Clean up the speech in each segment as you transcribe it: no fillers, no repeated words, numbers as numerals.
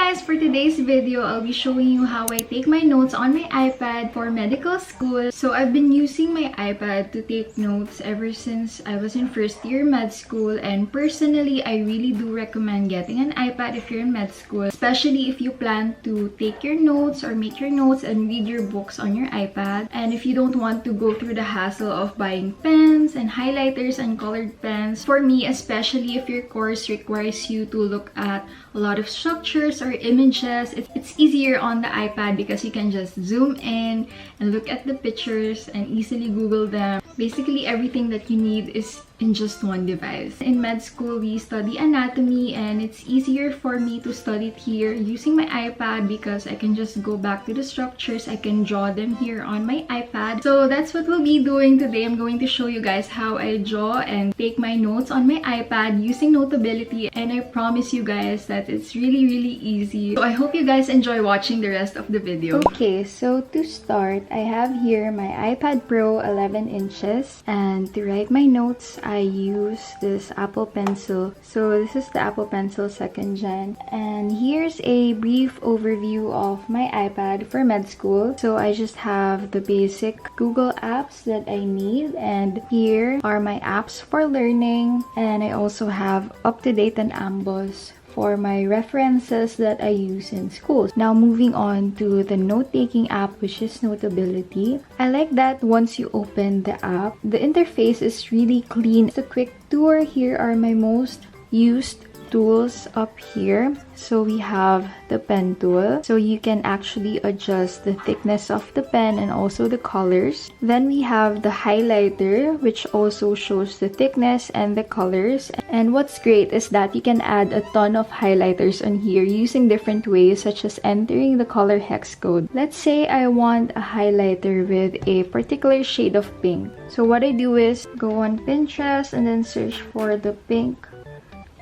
guys, for today's video, I'll be showing you how I take my notes on my iPad for medical school. So I've been using my iPad to take notes ever since I was in first year med school, and personally, I really do recommend getting an iPad if you're in med school, especially if you plan to take your notes or make your notes and read your books on your iPad. And if you don't want to go through the hassle of buying pens and highlighters and colored pens, for me, especially if your course requires you to look at a lot of structures or images, it's easier on the iPad because you can just zoom in and look at the pictures and easily Google them. Basically, everything that you need is in just one device. In med school, we study anatomy, and it's easier for me to study it here using my iPad because I can just go back to the structures. I can draw them here on my iPad. So that's what we'll be doing today. I'm going to show you guys how I draw and take my notes on my iPad using Notability, and I promise you guys that it's really easy. So I hope you guys enjoy watching the rest of the video. Okay, so to start, I have here my iPad Pro 11 inches, and to write my notes, I use this Apple Pencil. So this is the Apple Pencil 2nd Gen. And here's a brief overview of my iPad for med school. So I just have the basic Google apps that I need. And here are my apps for learning. And I also have UpToDate and Amboss for my references that I use in school. Now moving on to the note-taking app, which is Notability. I like that once you open the app, the interface is really clean. It's a quick tour. Here are my most used tools up here. So we have the pen tool, so you can actually adjust the thickness of the pen and also the colors. Then we have the highlighter, which also shows the thickness and the colors. And what's great is that you can add a ton of highlighters on here using different ways, such as entering the color hex code. Let's say I want a highlighter with a particular shade of pink. So what I do is go on Pinterest and then search for the pink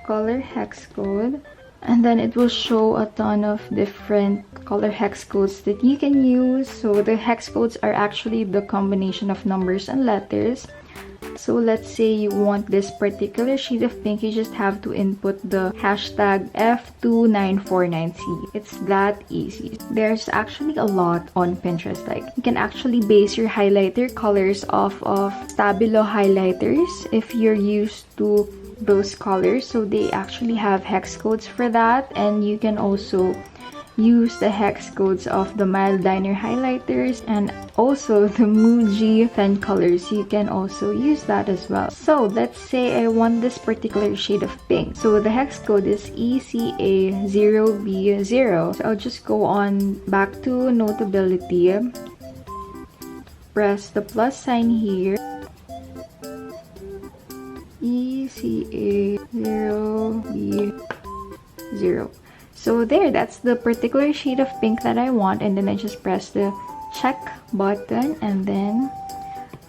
color hex code, and then it will show a ton of different color hex codes that you can use. So the hex codes are actually the combination of numbers and letters. So let's say you want this particular shade of pink, you just have to input the hashtag F2949C. It's that easy. There's actually a lot on Pinterest. Like, you can actually base your highlighter colors off of Stabilo highlighters if you're used to those colors. So they actually have hex codes for that, and you can also use the hex codes of the mild liner highlighters and also the Muji pen colors. You can also use that as well. So let's say I want this particular shade of pink. So the hex code is ECA0B0. So I'll just go on back to Notability, press the plus sign here, ECA0B0. So there, that's the particular shade of pink that I want, and then I just press the check button, and then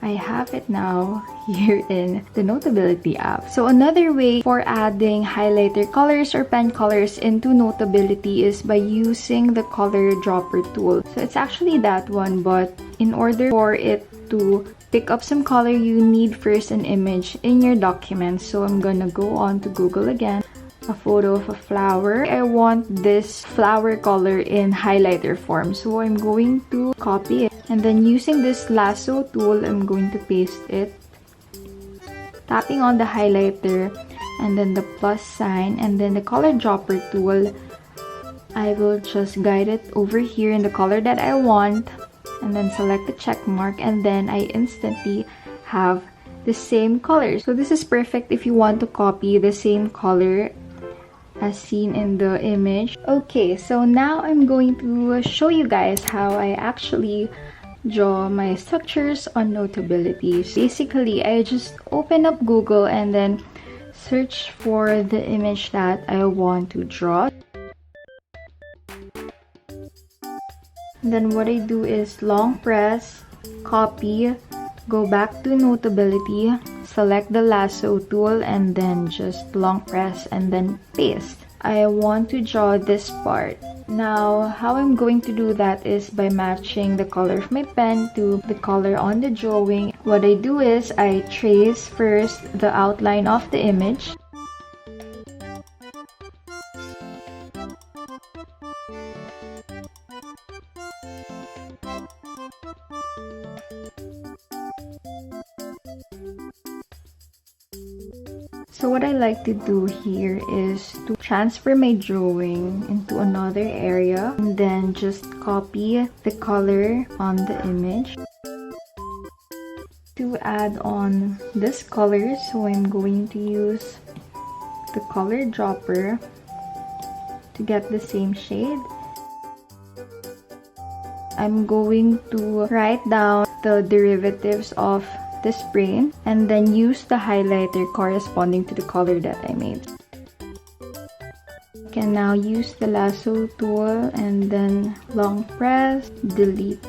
I have it now here in the Notability app. So another way for adding highlighter colors or pen colors into Notability is by using the color dropper tool. So it's actually that one, but in order for it to pick up some color, you need first an image in your document. So I'm gonna go on to Google again, a photo of a flower. I want this flower color in highlighter form, so I'm going to copy it, and then using this lasso tool, I'm going to paste it, tapping on the highlighter and then the plus sign, and then the color dropper tool, I will just guide it over here in the color that I want, and then select the check mark, and then I instantly have the same color. So this is perfect if you want to copy the same color as seen in the image. Okay, so now I'm going to show you guys how I actually draw my structures on Notability. Basically, I just open up Google and then search for the image that I want to draw. And then what I do is long press, copy, go back to Notability, select the lasso tool, and then just long press and then paste. I want to draw this part. Now, how I'm going to do that is by matching the color of my pen to the color on the drawing. What I do is I trace first the outline of the image. So what I like to do here is to transfer my drawing into another area and then just copy the color on the image. To add on this color, so I'm going to use the color dropper to get the same shade. I'm going to write down the derivatives of this brain and then use the highlighter corresponding to the color that I made. You can now use the lasso tool and then long press, delete.